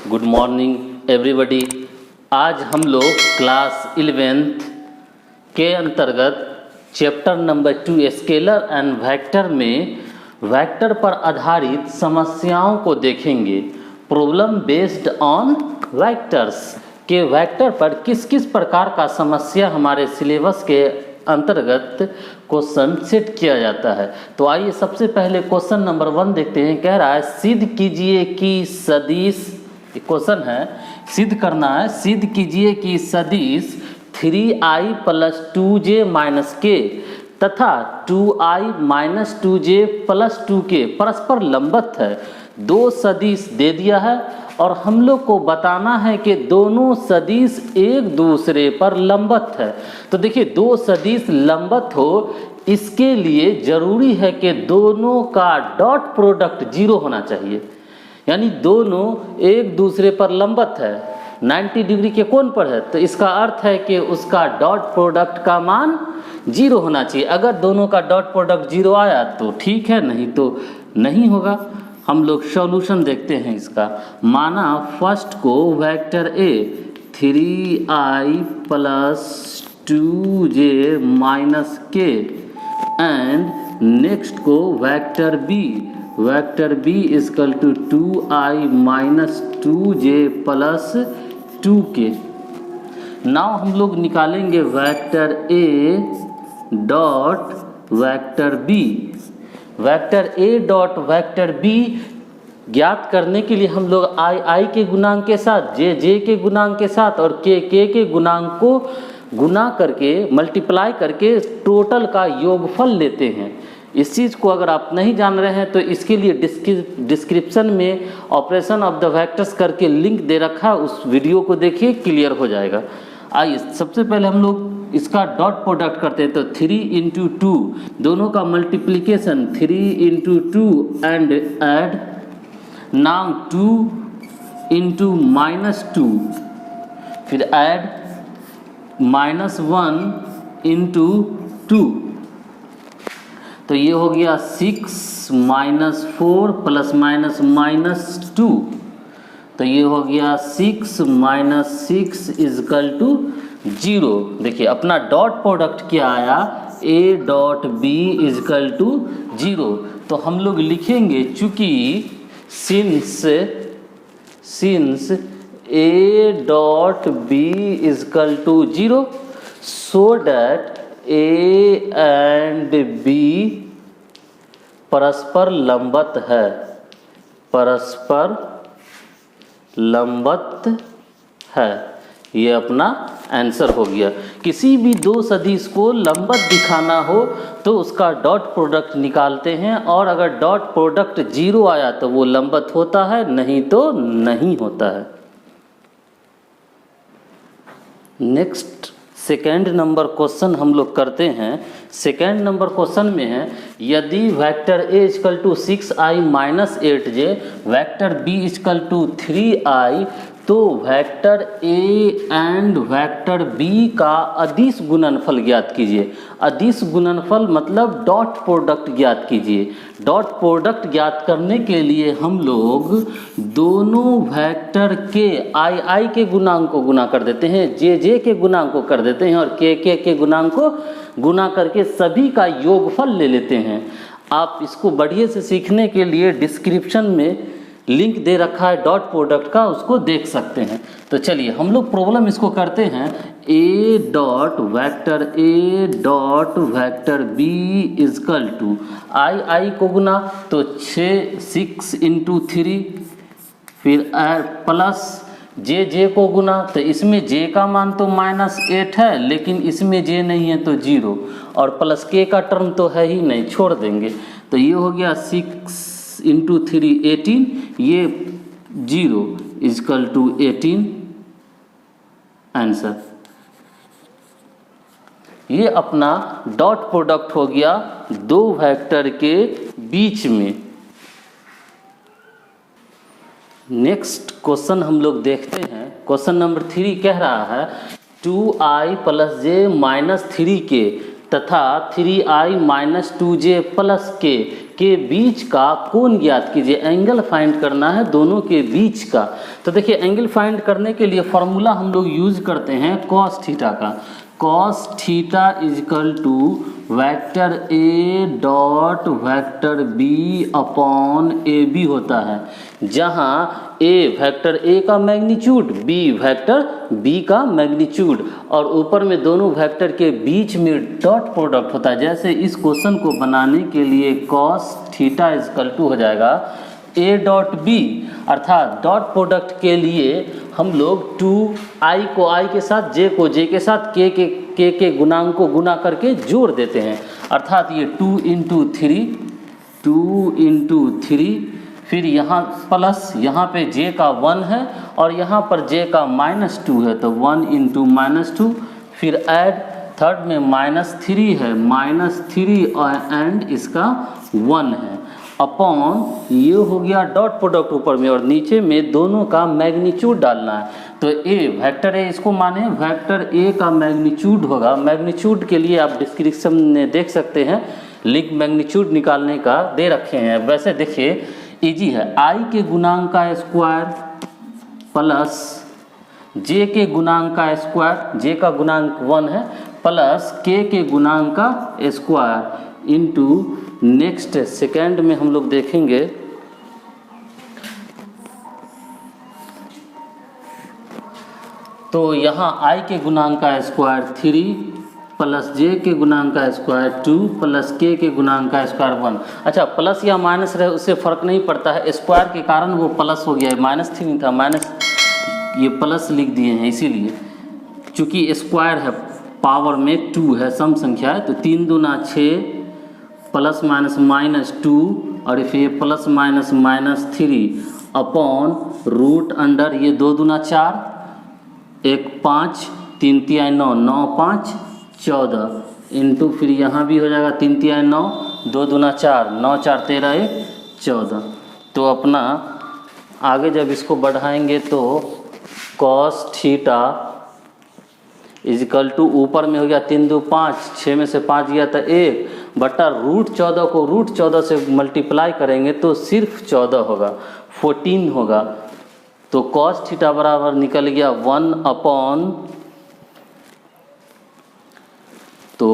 Good morning everybody. आज हम लोग क्लास 11th के अंतर्गत chapter number 2 scalar and vector में वेक्टर पर आधारित समस्याओं को देखेंगे। प्रॉब्लम बेस्ड ऑन वेक्टर्स के वेक्टर पर किस किस प्रकार का समस्या हमारे सिलेबस के अंतर्गत क्वेश्चन सेट किया जाता है। तो आइए सबसे पहले क्वेश्चन नंबर 1 देखते हैं। कह रहा है सिद्ध कीजिए कि सदिश, क्वेश्चन है सिद्ध करना है, सिद्ध कीजिए कि सदिश 3i + 2j - k तथा 2i - 2j + 2k परस्पर लंबत है। दो सदिश दे दिया है और हम लोग को बताना है कि दोनों सदिश एक दूसरे पर लंबत है। तो देखिए दो सदिश लंबत हो इसके लिए जरूरी है कि दोनों का डॉट प्रोडक्ट 0 होना चाहिए, यानी दोनों एक दूसरे पर लंबत है, 90 डिग्री के कोण पर है। तो इसका अर्थ है कि उसका डॉट प्रोडक्ट का मान 0 होना चाहिए। अगर दोनों का डॉट प्रोडक्ट 0 आया तो ठीक है, नहीं तो नहीं होगा। हम लोग सॉल्यूशन देखते हैं इसका। माना फर्स्ट को vector A 3i + 2j - k and next को vector B = 2i - 2j + 2k। Now हम लोग निकालेंगे vector A dot vector B. Vector A dot vector B ज्ञात करने के लिए हम लोग i के गुणांक के साथ j के गुणांक के साथ और k के गुणांक को गुना करके मल्टीप्लाई करके टोटल का योगफल लेते हैं। इस चीज़ को अगर आप नहीं जान रहे हैं तो इसके लिए डिस्क्रिप्शन में ऑपरेशन ऑफ द वेक्टर्स करके लिंक दे रखा है, उस वीडियो को देखिए, क्लियर हो जाएगा। आइए सबसे पहले हम लोग इसका डॉट प्रोडक्ट करते हैं। तो 3 × 2 दोनों का मल्टीप्लिकेशन 3 × 2 एंड ऐड। नाउ 2 × -2 फिर ऐड -1 × 2। तो ये हो गया 6 - 4 ± -2। तो ये हो गया 6 - 6 = 0। देखिए अपना डॉट प्रोडक्ट क्या आया, a डॉट b = 0। तो हम लोग लिखेंगे चूँकि since a dot b = 0 so that a and b परस्पर लंबत है, परस्पर लंबत है। ये अपना आंसर हो गया। किसी भी दो सदिश को लंबत दिखाना हो तो उसका डॉट प्रोडक्ट निकालते हैं और अगर डॉट प्रोडक्ट 0 आया तो वो लंबत होता है, नहीं तो नहीं होता है। नेक्स्ट सेकेंड नंबर क्वेश्चन हम लोग करते हैं। सेकेंड नंबर क्वेश्चन में है यदि vector a = 6i - 8j vector b = 3i तो vector a and vector b का अदिश गुणनफल ज्ञात कीजिए। अदिश गुणनफल मतलब डॉट प्रोडक्ट ज्ञात कीजिए। डॉट प्रोडक्ट ज्ञात करने के लिए हम लोग दोनों वेक्टर के i के गुणांक को गुना कर देते हैं, j के गुणांक को कर देते हैं और k के गुणांक को गुना करके सभी का योगफल ले लेते हैं। आप इसको बढ़िया से सीखने के लिए डिस्क्रिप्शन में लिंक दे रखा है डॉट प्रोडक्ट का, उसको देख सकते हैं। तो चलिए हम लोग प्रॉब्लम इसको करते हैं। a dot vector b = i को गुना तो 6 × 3 फिर प्लस j को गुना तो इसमें j का मान तो -8 है लेकिन इसमें j नहीं है तो 0 और प्लस k का टर्म तो है ही नहीं, छोड़ देंगे। तो ये हो गया 6 × 3 18, ये 0 = 18 आंसर। ये अपना डॉट प्रोडक्ट हो गया दो वेक्टर के बीच में। नेक्स्ट क्वेश्चन हम लोग देखते हैं। क्वेश्चन नंबर 3 कह रहा है 2i + j - 3k तथा 3i - 2j + k के बीच का कोण ज्ञात कीजिए। एंगल फाइंड करना है दोनों के बीच का। तो देखिए एंगल फाइंड करने के लिए फॉर्मूला हम लोग यूज करते हैं कॉस थीटा का। Cos theta equal to vector A dot vector B upon A B होता है, जहाँ ए वेक्टर ए का मैग्नीट्यूड, बी वेक्टर बी का मैग्नीट्यूड, और ऊपर में दोनों वेक्टर के बीच में डॉट प्रोडक्ट होता है। जैसे इस क्वेश्चन को बनाने के लिए कॉस थीटा इजकल टू हो जाएगा ए डॉट बी, अर्थात डॉट प्रोडक्ट के लिए हम लोग 2i को i के साथ, j को j के साथ, k के गुणांक को गुना करके जोड़ देते हैं, अर्थात ये 2 इंटू थ्री, फिर यहाँ प्लस, यहाँ पे j का 1 है और यहाँ पर j का -2 है, तो 1 इंटू -2, फिर ऐड थर्ड में -3 है, -3 एंड इसका 1 है, अपॉन ये हो गया डॉट प्रोडक्ट ऊपर में, और नीचे में दोनों का मैग्नीट्यूड डालना है। तो ए वेक्टर ए, इसको माने वेक्टर ए का मैग्नीट्यूड होगा। मैग्नीट्यूड के लिए आप डिस्क्रिप्शन में देख सकते हैं, लिंक मैग्नीट्यूड निकालने का दे रखे हैं। वैसे देखिए इजी है, आई के गुणांक का स्क्वायर प्लस जे के गुणांक का स्क्वायर, जे का गुणांक 1 है, प्लस के गुणांक का स्क्वायर इंटू नेक्स्ट सेकेंड में हम लोग देखेंगे तो यहाँ i के गुणांक का स्क्वायर 3 प्लस जे के गुणांक का स्क्वायर 2 प्लस के गुणांक का स्क्वायर 1। अच्छा, प्लस या माइनस रहे उससे फ़र्क नहीं पड़ता है, स्क्वायर के कारण वो प्लस हो गया है, -3 था, माइनस ये प्लस लिख दिए हैं इसीलिए, चूँकि स्क्वायर है, पावर में 2 है, सम संख्या है, तो 3 दूना 6 प्लस माइनस -2 और फिर plus minus -3 upon root under ये 2 दूना 4, 1 5, 3 तिहाई 9, 9 5 14 इंटू फिर यहाँ भी हो जाएगा 3 तिहाई 9, 2 दूना 4, 9 4 13 1 14। तो अपना आगे जब इसको बढ़ाएंगे तो कॉस थीटा इजिकल टू ऊपर में हो गया 3 2 5, 6 में से 5 गया था 1 बटा √14 को √14 से मल्टीप्लाई करेंगे तो सिर्फ 14 होगा, 14 होगा। तो कॉस थीटा बराबर निकल गया 1 अपॉन, तो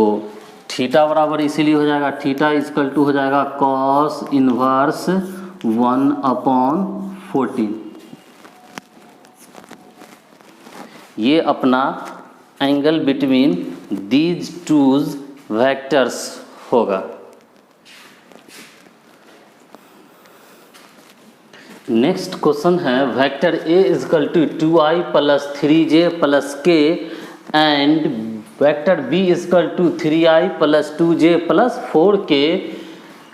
थीटा बराबर इसीलिए हो जाएगा, थीटा इजिकल टू हो जाएगा कॉस इनवर्स 1 अपॉन 14। ये अपना angle between these twos vectors होगा। नेक्स्ट क्वेश्चन है vector A equal to 2i plus 3j plus k and vector B equal to 3i plus 2j plus 4k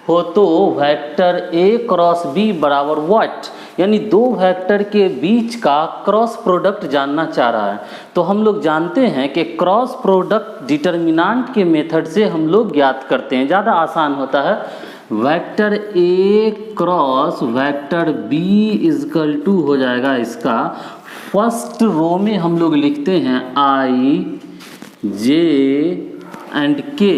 हो तो vector A cross B बराबर what, यानी दो vector के बीच का cross product जानना चाह रहा है। तो हम लोग जानते हैं कि क्रॉस प्रोडक्ट डिटर्मिनेंट के मेथड से हम लोग ज्ञात करते हैं, ज़्यादा आसान होता है। Vector A cross vector B equal to हो जाएगा इसका फर्स्ट रो में हम लोग लिखते हैं i j and k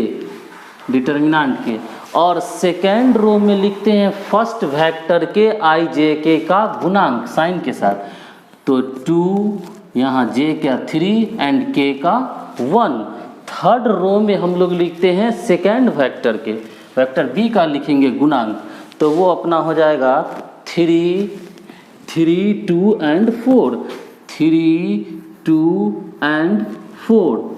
determinant के, और सेकेंड रो में लिखते हैं फर्स्ट वेक्टर के i j k का गुणांक साइन के साथ। तो 2 यहाँ j का 3 एंड k का 1। थर्ड रो में हम लोग लिखते हैं सेकेंड वेक्टर के, वेक्टर b का लिखेंगे गुणांक, तो वो अपना हो जाएगा 3 2 एंड 4, 3 2 एंड 4।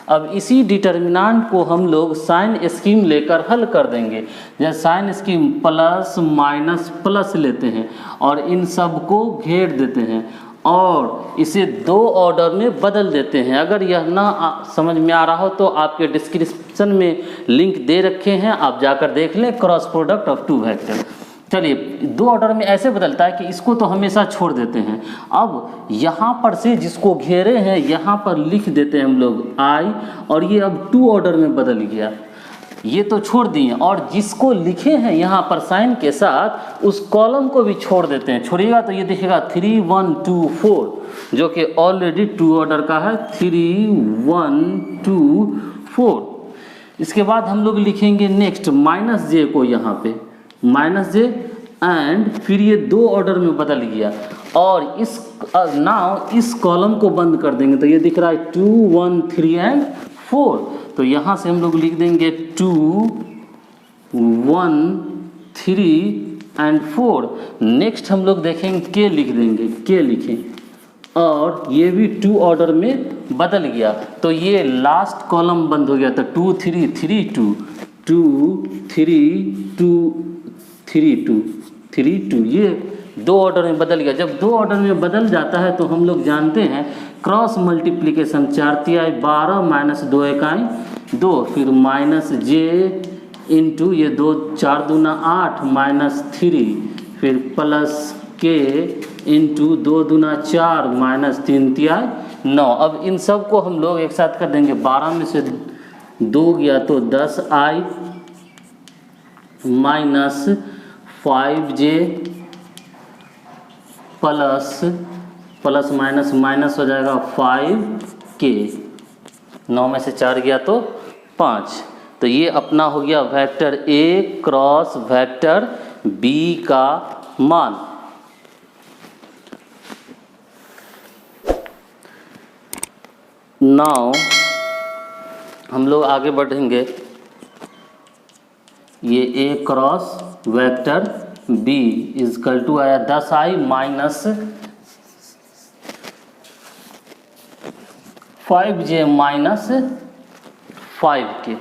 अब इसी डिटर्मिनेंट को हम लोग साइन स्कीम लेकर हल कर देंगे। जैसे sign scheme plus minus plus लेते हैं और इन सब को घेर देते हैं और इसे दो ऑर्डर में बदल देते हैं। अगर यह ना समझ में आ रहा हो तो आपके डिस्क्रिप्शन में लिंक दे रखे हैं, आप जाकर देख लें, cross product of two vector. चलिए, दो ऑर्डर में ऐसे बदलता है कि इसको तो हमेशा छोड़ देते हैं। अब यहाँ पर से जिसको घेरे हैं यहाँ पर लिख देते हैं हम लोग i, और ये अब टू ऑर्डर में बदल गया, ये तो छोड़ दिए, और जिसको लिखे हैं यहाँ पर साइन के साथ उस कॉलम को भी छोड़ देते हैं। छोड़िएगा तो ये दिखेगा 3 1 2 4, जो कि ऑलरेडी टू ऑर्डर का है, 3 1 2 4। इसके बाद हम लोग लिखेंगे नेक्स्ट माइनस जे को यहाँ पे, माइनस जे, एंड फिर ये 2 ऑर्डर में बदल गया और इस नाउ इस कॉलम को बंद कर देंगे तो ये दिख रहा है 2 1 3 एंड 4। तो यहाँ से हम लोग लिख देंगे 2 1 3 एंड 4। नेक्स्ट हम लोग देखेंगे के लिख देंगे, के लिखें और ये भी 2 ऑर्डर में बदल गया तो ये लास्ट कॉलम बंद हो गया। तो 2 3 3 2 2 3 2 3 2 3 2, ये 2 ऑर्डर में बदल गया। जब 2 ऑर्डर में बदल जाता है तो हम लोग जानते हैं क्रॉस मल्टीप्लिकेशन, 4 तिहाई 12 माइनस 2 इकाई 2, फिर माइनस जे इंटू ये 2 4 दूना 8 माइनस 3, फिर प्लस के इंटू 2 दूना 4 माइनस 3 तिहाई 9। अब इन सब को हम लोग एक साथ कर देंगे, 12 में से 2 गया तो 10 i minus 5j plus minus minus हो जाएगा 5k, 9 में से 4 गया तो 5। तो ये अपना हो गया vector A cross vector B का मान। नाउ हम लोग आगे बढ़ेंगे, ये A cross vector B equal to आया 10i minus 5j minus 5k।